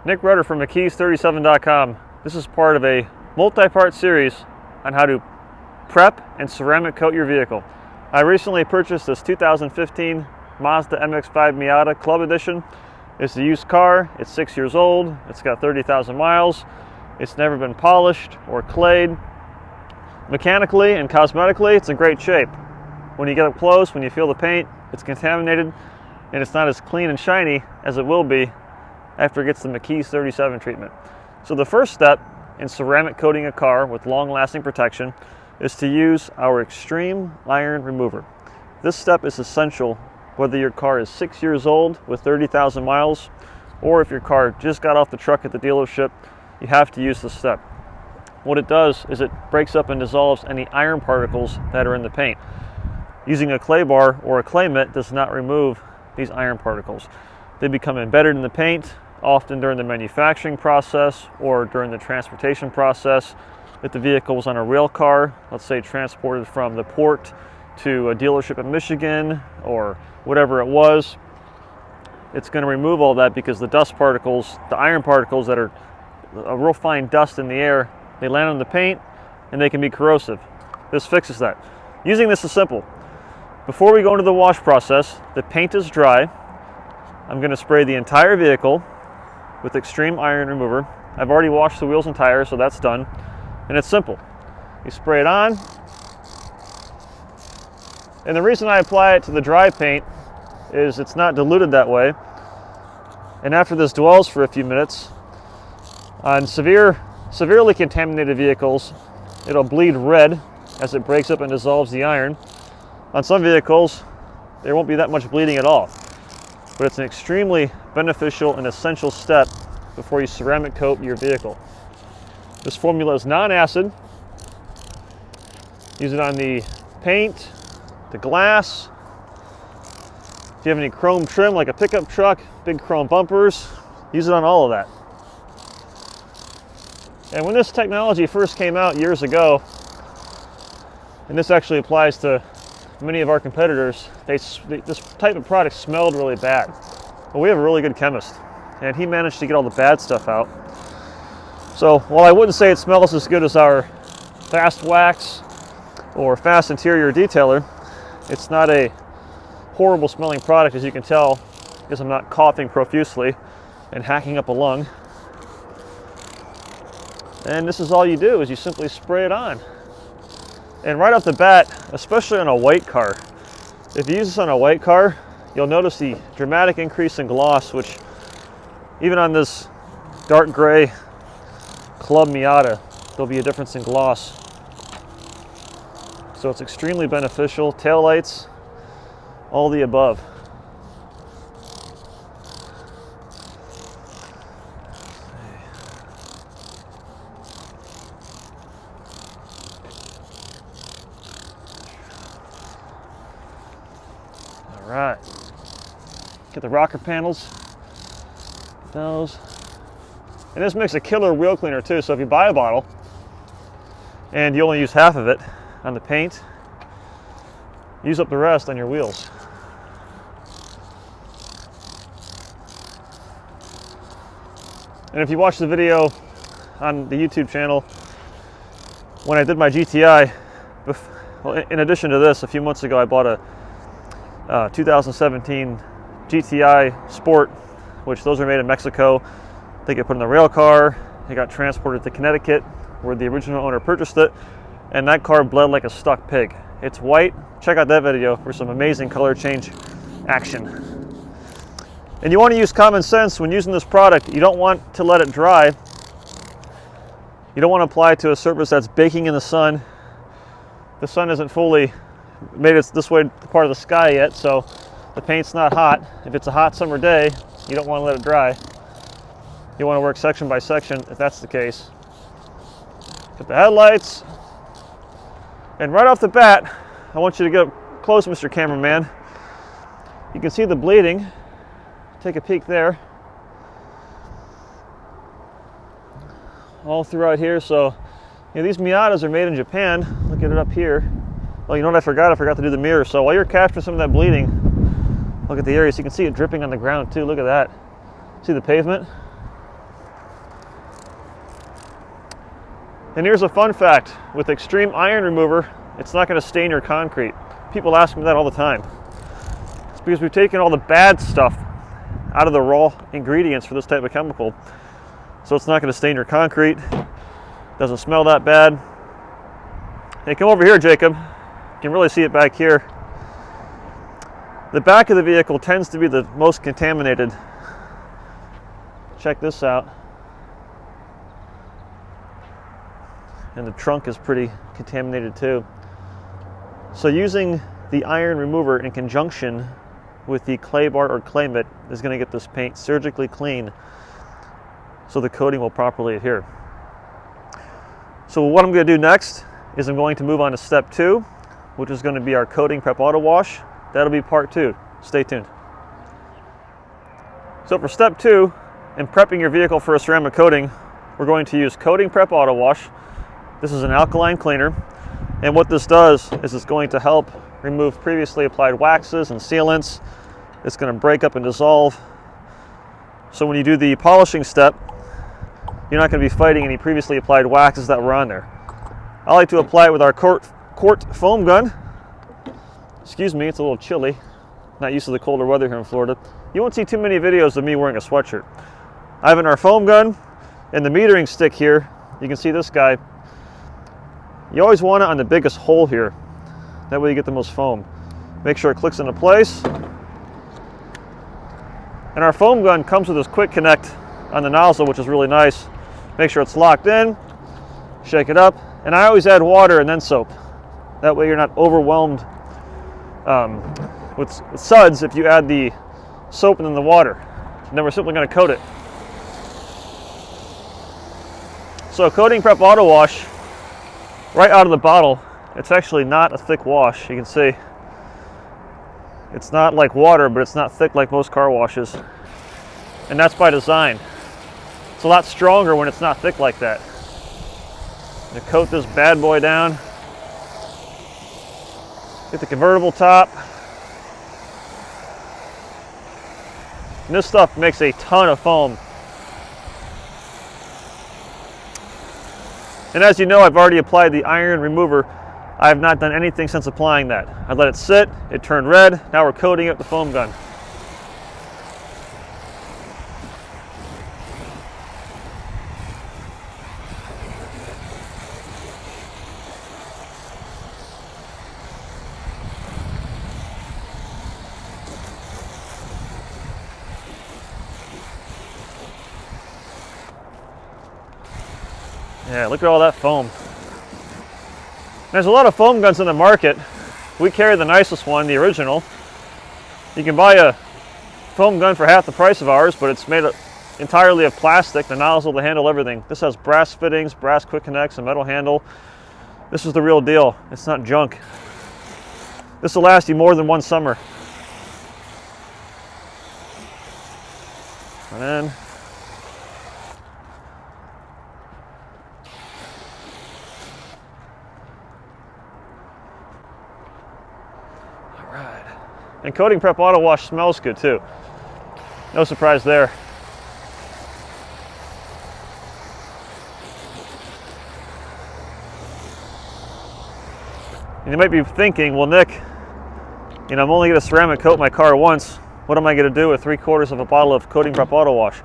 Nick Rutter from McKees37.com. This is part of a multi-part series on how to prep and ceramic coat your vehicle. I recently purchased this 2015 Mazda MX-5 Miata Club Edition. It's a used car, it's 6 years old, it's got 30,000 miles, it's never been polished or clayed. Mechanically and cosmetically, it's in great shape. When you get up close, when you feel the paint, it's contaminated and it's not as clean and shiny as it will be after it gets the McKees 37 treatment. So the first step in ceramic coating a car with long-lasting protection is to use our extreme iron remover. This step is essential whether your car is 6 years old with 30,000 miles or if your car just got off the truck at the dealership, you have to use this step. What it does is it breaks up and dissolves any iron particles that are in the paint. Using a clay bar or a clay mitt does not remove these iron particles. They become embedded in the paint, often during the manufacturing process or during the transportation process. If the vehicle was on a rail car, let's say transported from the port to a dealership in Michigan or whatever it was, it's going to remove all that because the dust particles, the iron particles that are a real fine dust in the air, they land on the paint and they can be corrosive. This fixes that. Using this is simple. Before we go into the wash process, the paint is dry. I'm going to spray the entire vehicle with extreme iron remover. I've already washed the wheels and tires, so that's done. And it's simple. You spray it on. And the reason I apply it to the dry paint is it's not diluted that way. And after this dwells for a few minutes, on severely contaminated vehicles, it'll bleed red as it breaks up and dissolves the iron. On some vehicles, there won't be that much bleeding at all. But it's an extremely beneficial and essential step before you ceramic coat your vehicle. This formula is non-acid. Use it on the paint, the glass. If you have any chrome trim like a pickup truck, big chrome bumpers, use it on all of that. And when this technology first came out years ago, and this actually applies to many of our competitors, this type of product smelled really bad. But we have a really good chemist, and he managed to get all the bad stuff out. So while I wouldn't say it smells as good as our Fast Wax or Fast Interior Detailer, it's not a horrible smelling product, as you can tell, because I'm not coughing profusely and hacking up a lung. And this is all you do, is you simply spray it on. And right off the bat, especially on a white car, if you use this on a white car, you'll notice the dramatic increase in gloss, which even on this dark gray Club Miata, there'll be a difference in gloss. So it's extremely beneficial. Taillights, all the above. All right, get the rocker panels, those. And this makes a killer wheel cleaner too, so if you buy a bottle and you only use half of it on the paint, use up the rest on your wheels. And if you watch the video on the YouTube channel, when I did my GTI, in addition to this, a few months ago I bought a 2017 GTI Sport, which those are made in Mexico. They get put in the rail car, they got transported to Connecticut where the original owner purchased it, and that car bled like a stuck pig. It's white. Check out that video for some amazing color change action. And you want to use common sense when using this product. You don't want to let it dry. You don't want to apply it to a surface that's baking in the sun. The sun isn't fully made it this way part of the sky yet, so the paint's not hot. If it's a hot summer day, you don't want to let it dry. You want to work section by section if that's the case. Get the headlights. And right off the bat, I want you to get up close, Mr. Cameraman. You can see the bleeding. Take a peek there. All throughout here. So, you know, these Miatas are made in Japan. Look at it up here. Oh, you know what I forgot? I forgot to do the mirror. So while you're capturing some of that bleeding, look at the area. So you can see it dripping on the ground too. Look at that. See the pavement? And here's a fun fact. With extreme iron remover, it's not going to stain your concrete. People ask me that all the time. It's because we've taken all the bad stuff out of the raw ingredients for this type of chemical. So it's not going to stain your concrete. Doesn't smell that bad. Hey, come over here, Jacob. You can really see it back here. The back of the vehicle tends to be the most contaminated. Check this out. And the trunk is pretty contaminated too. So using the iron remover in conjunction with the clay bar or clay mitt is going to get this paint surgically clean so the coating will properly adhere. So what I'm going to do next is I'm going to move on to step 2, which is going to be our coating prep auto wash. That'll be part 2. Stay tuned. So for step 2, in prepping your vehicle for a ceramic coating, we're going to use coating prep auto wash. This is an alkaline cleaner, and what this does is it's going to help remove previously applied waxes and sealants. It's going to break up and dissolve. So when you do the polishing step, you're not going to be fighting any previously applied waxes that were on there. I like to apply it with our quart foam gun. Excuse me, it's a little chilly. Not used to the colder weather here in Florida. You won't see too many videos of me wearing a sweatshirt. I have in our foam gun and the metering stick here. You can see this guy. You always want it on the biggest hole here. That way you get the most foam. Make sure it clicks into place. And our foam gun comes with this quick connect on the nozzle, which is really nice. Make sure it's locked in. Shake it up. And I always add water and then soap. That way you're not overwhelmed with suds if you add the soap and then the water. And then we're simply going to coat it. So coating prep auto wash, right out of the bottle, it's actually not a thick wash. You can see it's not like water, but it's not thick like most car washes. And that's by design. It's a lot stronger when it's not thick like that. To coat this bad boy down. Get the convertible top. And this stuff makes a ton of foam. And as you know, I've already applied the iron remover. I have not done anything since applying that. I let it sit, it turned red, now we're coating it with the foam gun. Yeah, look at all that foam. There's a lot of foam guns in the market. We carry the nicest one, the original. You can buy a foam gun for half the price of ours, but it's made entirely of plastic, the nozzle, the handle, everything. This has brass fittings, brass quick connects, a metal handle. This is the real deal. It's not junk. This will last you more than one summer. And then and coating prep auto wash smells good too. No surprise there. And you might be thinking, well, Nick, I'm only going to ceramic coat my car once. What am I going to do with 3/4 of a bottle of coating prep auto wash?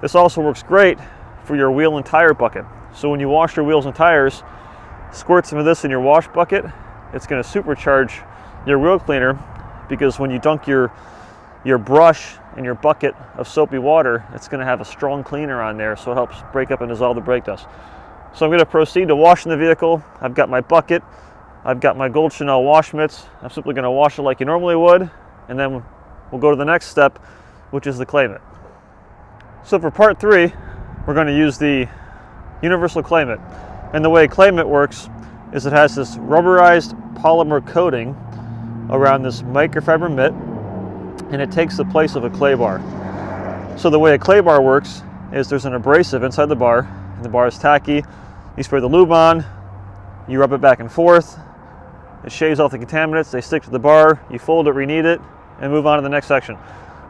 This also works great for your wheel and tire bucket. So when you wash your wheels and tires, squirt some of this in your wash bucket. It's going to supercharge your wheel cleaner, because when you dunk your brush in your bucket of soapy water, it's going to have a strong cleaner on there, so it helps break up and dissolve the brake dust. So I'm going to proceed to washing the vehicle. I've got my bucket, I've got my Gold Chanel wash mitts. I'm simply going to wash it like you normally would, and then we'll go to the next step, which is the clay mitt. So for part 3, we're going to use the universal clay mitt. And the way clay mitt works is it has this rubberized polymer coating around this microfiber mitt, and it takes the place of a clay bar. So the way a clay bar works is there's an abrasive inside the bar, and the bar is tacky. You spray the lube on, you rub it back and forth, it shaves off the contaminants, they stick to the bar, you fold it, reknead it, and move on to the next section.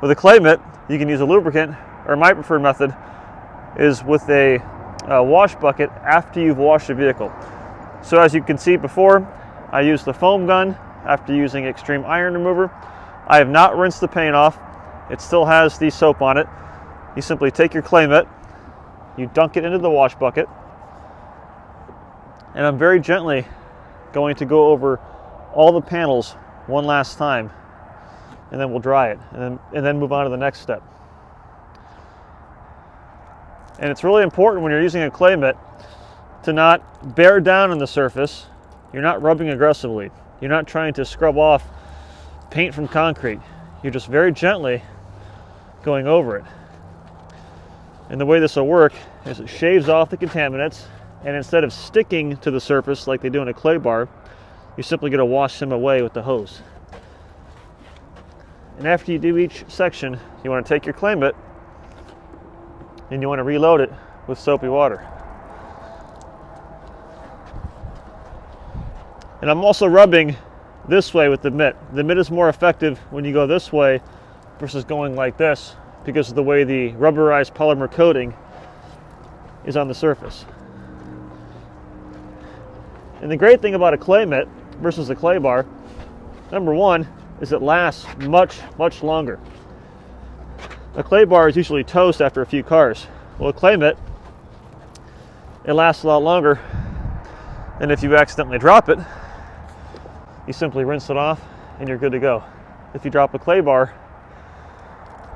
With a clay mitt, you can use a lubricant, or my preferred method is with a wash bucket after you've washed the vehicle. So as you can see before, I used the foam gun after using extreme iron remover. I have not rinsed the paint off. It still has the soap on it. You simply take your clay mitt, you dunk it into the wash bucket, and I'm very gently going to go over all the panels one last time, and then we'll dry it, and then move on to the next step. And it's really important when you're using a clay mitt to not bear down on the surface. You're not rubbing aggressively. You're not trying to scrub off paint from concrete. You're just very gently going over it. And the way this will work is it shaves off the contaminants, and instead of sticking to the surface like they do in a clay bar, you're simply going to wash them away with the hose. And after you do each section, you want to take your clay mitt and you want to reload it with soapy water. And I'm also rubbing this way with the mitt. The mitt is more effective when you go this way versus going like this because of the way the rubberized polymer coating is on the surface. And the great thing about a clay mitt versus a clay bar, number one, is it lasts much, much longer. A clay bar is usually toast after a few cars. Well, a clay mitt, it lasts a lot longer, and if you accidentally drop it, you simply rinse it off and you're good to go. If you drop a clay bar,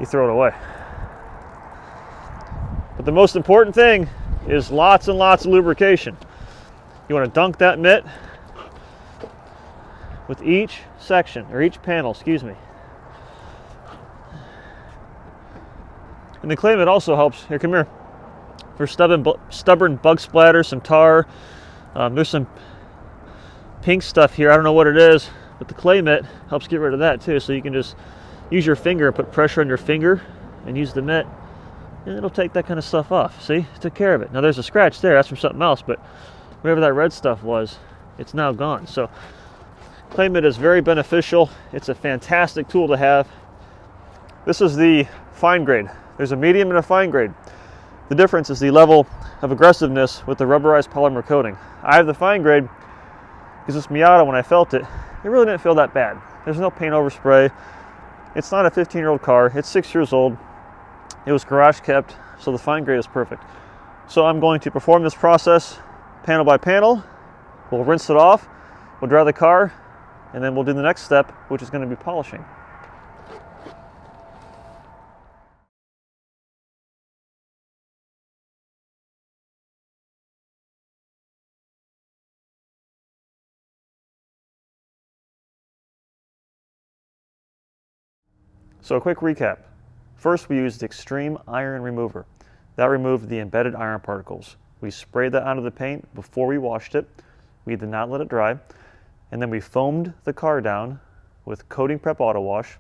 you throw it away. But the most important thing is lots and lots of lubrication. You want to dunk that mitt with each section, or each panel, excuse me. And the clay mitt also helps, here, come here, for stubborn bug splatter, some tar. There's some pink stuff here, I don't know what it is, but the clay mitt helps get rid of that too. So you can just use your finger, put pressure on your finger, and use the mitt, and it'll take that kind of stuff off. See, it took care of it. Now there's a scratch there, that's from something else, but whatever that red stuff was, it's now gone. So clay mitt is very beneficial. It's a fantastic tool to have. This is the fine grade. There's a medium and a fine grade. The difference is the level of aggressiveness with the rubberized polymer coating. I have the fine grade because this Miata, when I felt it, it really didn't feel that bad. There's no paint overspray. It's not a 15-year-old car. It's 6 years old. It was garage kept, so the fine grade is perfect. So I'm going to perform this process panel by panel. We'll rinse it off, we'll dry the car, and then we'll do the next step, which is going to be polishing. So a quick recap. First, we used extreme iron remover. That removed the embedded iron particles. We sprayed that onto the paint before we washed it. We did not let it dry. And then we foamed the car down with coating prep auto wash.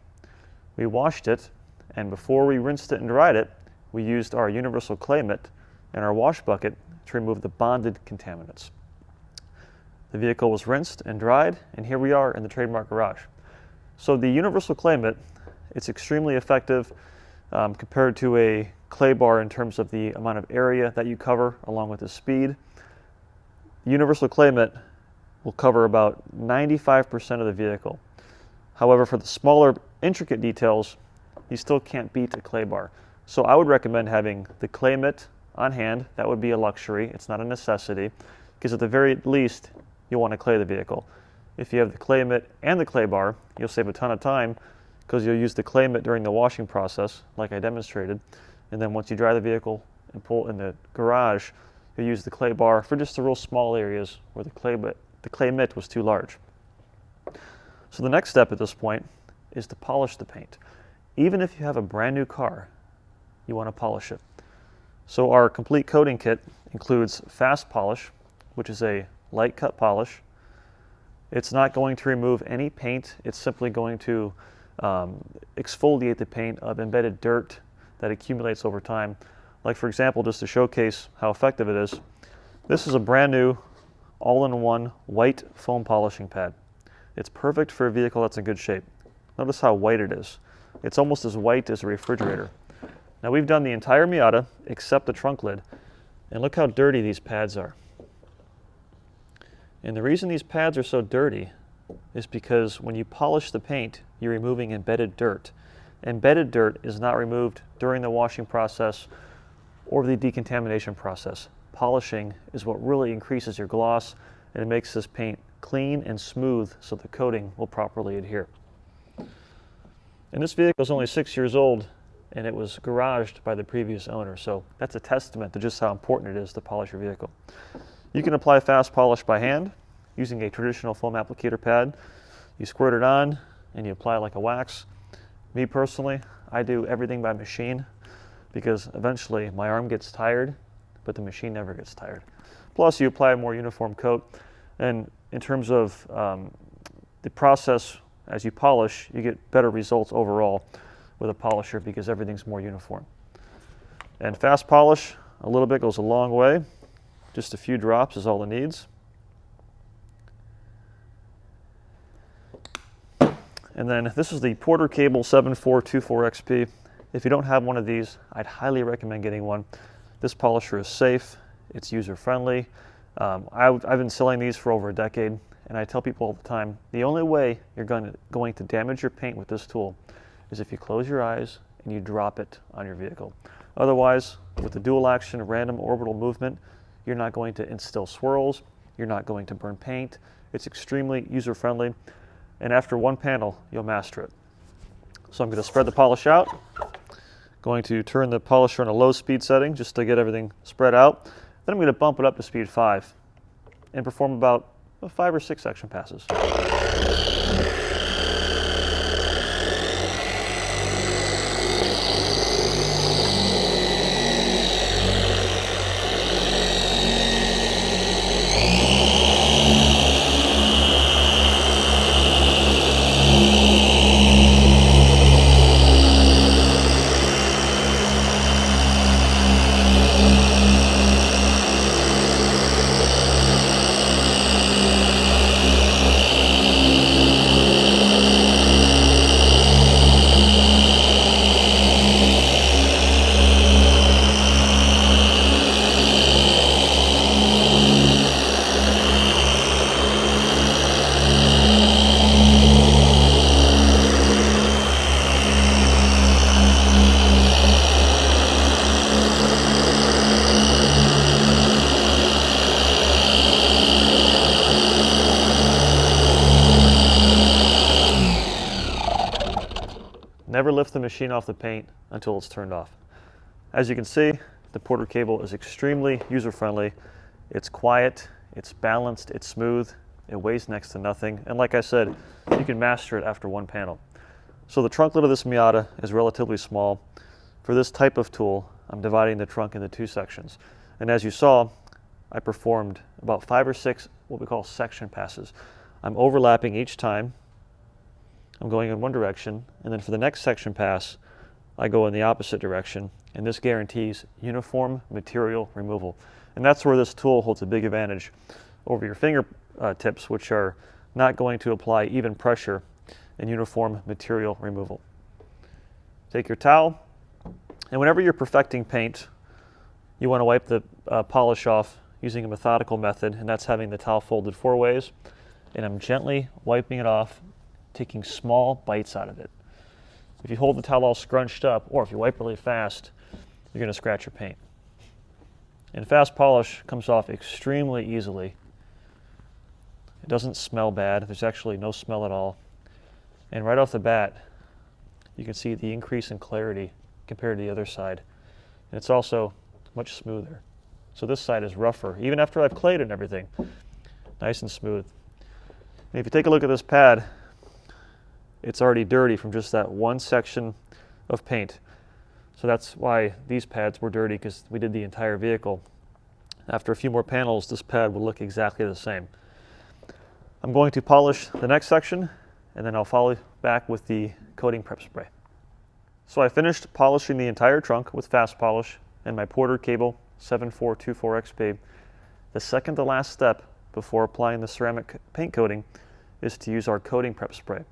We washed it, and before we rinsed it and dried it, we used our universal clay mitt and our wash bucket to remove the bonded contaminants. The vehicle was rinsed and dried, and here we are in the trademark garage. So the universal clay mitt, it's extremely effective compared to a clay bar in terms of the amount of area that you cover along with the speed. The universal clay mitt will cover about 95% of the vehicle. However, for the smaller intricate details, you still can't beat a clay bar. So I would recommend having the clay mitt on hand. That would be a luxury. It's not a necessity, because at the very least, you'll want to clay the vehicle. If you have the clay mitt and the clay bar, you'll save a ton of time because you'll use the clay mitt during the washing process, like I demonstrated. And then once you dry the vehicle and pull in the garage, you'll use the clay bar for just the real small areas where the clay mitt was too large. So the next step at this point is to polish the paint. Even if you have a brand new car, you want to polish it. So our complete coating kit includes fast polish, which is a light cut polish. It's not going to remove any paint. It's simply going to exfoliate the paint of embedded dirt that accumulates over time. Like, for example, just to showcase how effective it is, this is a brand new all-in-one white foam polishing pad. It's perfect for a vehicle that's in good shape. Notice how white it is. It's almost as white as a refrigerator. Now, we've done the entire Miata except the trunk lid, And look how dirty these pads are. And the reason these pads are so dirty is because when you polish the paint, you're removing embedded dirt. Embedded dirt is not removed during the washing process or the decontamination process. Polishing is what really increases your gloss, and it makes this paint clean and smooth so the coating will properly adhere. And this vehicle is only 6 years old, and it was garaged by the previous owner, so that's a testament to just how important it is to polish your vehicle. You can apply fast polish by hand using a traditional foam applicator pad. You squirt it on and you apply it like a wax. Me personally, I do everything by machine because eventually my arm gets tired, but the machine never gets tired. Plus you apply a more uniform coat, and in terms of the process as you polish, you get better results overall with a polisher because everything's more uniform. And fast polish, a little bit goes a long way. Just a few drops is all it needs. And then this is the Porter Cable 7424XP. If you don't have one of these, I'd highly recommend getting one. This polisher is safe, it's user-friendly. I've been selling these for over a decade, and I tell people all the time, the only way you're going to damage your paint with this tool is if you close your eyes and you drop it on your vehicle. Otherwise, with the dual action random orbital movement, you're not going to instill swirls, you're not going to burn paint. It's extremely user-friendly, and after one panel, you'll master it. So I'm going to spread the polish out. Going to turn the polisher on a low speed setting just to get everything spread out. Then I'm going to bump it up to speed 5 and perform about 5 or 6 section passes. Never lift the machine off the paint until it's turned off. As you can see, the Porter Cable is extremely user-friendly. It's quiet, it's balanced, it's smooth, it weighs next to nothing, and like I said, you can master it after one panel. So the trunk lid of this Miata is relatively small. For this type of tool, I'm dividing the trunk into 2 sections. And as you saw, I performed about 5 or 6 what we call section passes. I'm overlapping each time. I'm going in one direction, and then for the next section pass, I go in the opposite direction, and this guarantees uniform material removal. And that's where this tool holds a big advantage over your finger tips, which are not going to apply even pressure and uniform material removal. Take your towel, and whenever you're perfecting paint, you want to wipe the polish off using a methodical method, and that's having the towel folded 4 ways, and I'm gently wiping it off, taking small bites out of it. If you hold the towel all scrunched up, or if you wipe really fast, you're going to scratch your paint. And fast polish comes off extremely easily. It doesn't smell bad. There's actually no smell at all. And right off the bat, you can see the increase in clarity compared to the other side. And it's also much smoother. So this side is rougher, even after I've clayed it and everything. Nice and smooth. And if you take a look at this pad, it's already dirty from just that one section of paint. So that's why these pads were dirty, because we did the entire vehicle. After a few more panels, this pad will look exactly the same. I'm going to polish the next section, and then I'll follow back with the coating prep spray. So I finished polishing the entire trunk with fast polish and my Porter Cable 7424XP. The second to last step before applying the ceramic paint coating is to use our coating prep spray.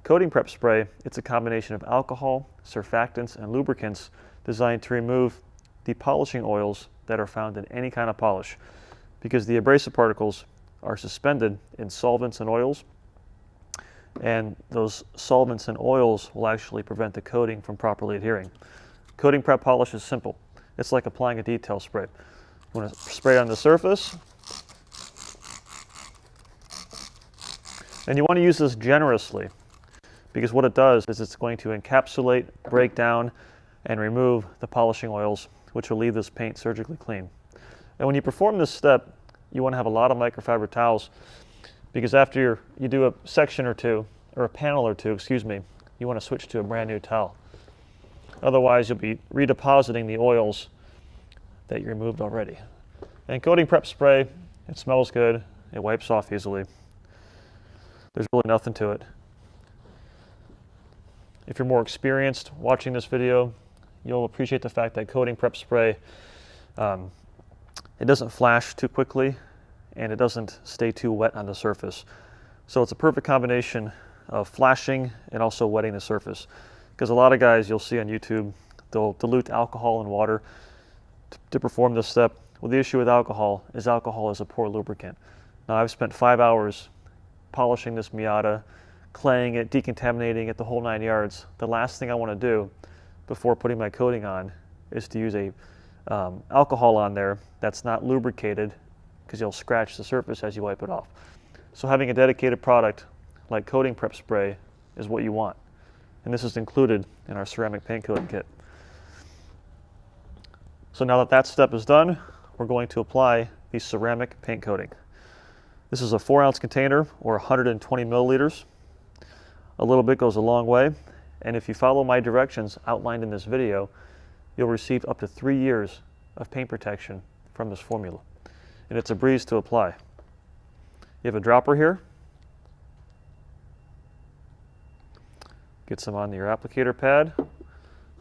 Coating prep spray, it's a combination of alcohol, surfactants, and lubricants designed to remove the polishing oils that are found in any kind of polish, because the abrasive particles are suspended in solvents and oils, and those solvents and oils will actually prevent the coating from properly adhering. Coating prep polish is simple. It's like applying a detail spray. You want to spray it on the surface, and you want to use this generously, because what it does is it's going to encapsulate, break down, and remove the polishing oils, which will leave this paint surgically clean. And when you perform this step, you want to have a lot of microfiber towels, because after you do a section or two, or a panel or two, excuse me, you want to switch to a brand new towel. Otherwise, you'll be redepositing the oils that you removed already. And coating prep spray, it smells good, it wipes off easily. There's really nothing to it. If you're more experienced watching this video, you'll appreciate the fact that coating prep spray, it doesn't flash too quickly and it doesn't stay too wet on the surface. So it's a perfect combination of flashing and also wetting the surface. Because a lot of guys you'll see on YouTube, they'll dilute alcohol in water to perform this step. Well, the issue with alcohol is a poor lubricant. Now, I've spent 5 hours polishing this Miata, claying it, decontaminating it, the whole 9 yards. The last thing I want to do before putting my coating on is to use a alcohol on there that's not lubricated, because you'll scratch the surface as you wipe it off. So having a dedicated product like coating prep spray is what you want. And this is included in our ceramic paint coating kit. So now that that step is done, we're going to apply the ceramic paint coating. This is a 4-ounce container, or 120 milliliters. A little bit goes a long way. And if you follow my directions outlined in this video, you'll receive up to 3 years of paint protection from this formula. And it's a breeze to apply. You have a dropper here. Get some on your applicator pad,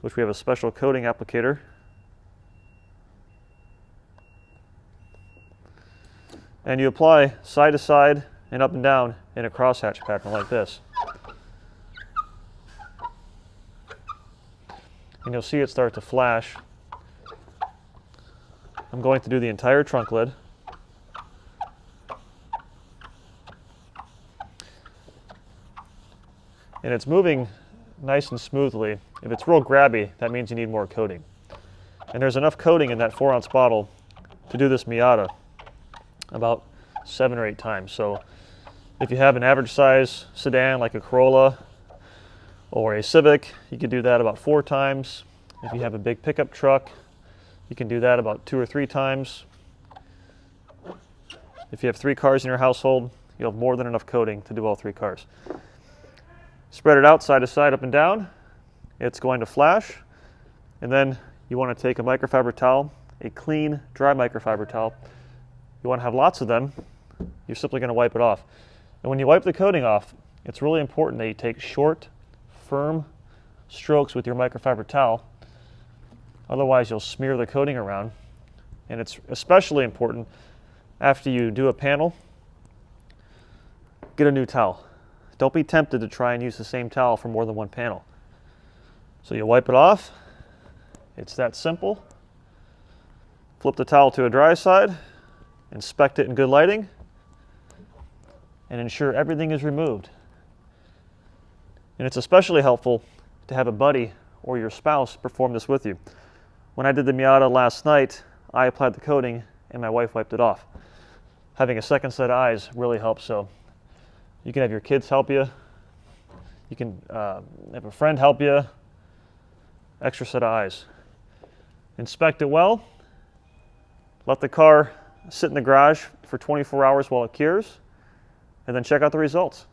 which we have a special coating applicator. And you apply side to side and up and down in a crosshatch pattern like this. And you'll see it start to flash. I'm going to do the entire trunk lid. And it's moving nice and smoothly. If it's real grabby, that means you need more coating. And there's enough coating in that 4-ounce bottle to do this Miata about 7 or 8 times. So if you have an average size sedan like a Corolla or a Civic, you could do that about 4 times. If you have a big pickup truck, you can do that about 2 or 3 times. If you have 3 cars in your household, you'll have more than enough coating to do all 3 cars. Spread it out side to side, up and down. It's going to flash. And then you want to take a microfiber towel, a clean, dry microfiber towel. You want to have lots of them. You're simply going to wipe it off. And when you wipe the coating off, it's really important that you take short, firm strokes with your microfiber towel. Otherwise, you'll smear the coating around. And it's especially important after you do a panel, get a new towel. Don't be tempted to try and use the same towel for more than one panel. So you wipe it off. It's that simple. Flip the towel to a dry side, inspect it in good lighting, and ensure everything is removed. And it's especially helpful to have a buddy or your spouse perform this with you. When I did the Miata last night, I applied the coating and my wife wiped it off. Having a second set of eyes really helps. So you can have your kids help you. You can have a friend help you. Extra set of eyes. Inspect it well. Let the car sit in the garage for 24 hours while it cures, and then check out the results.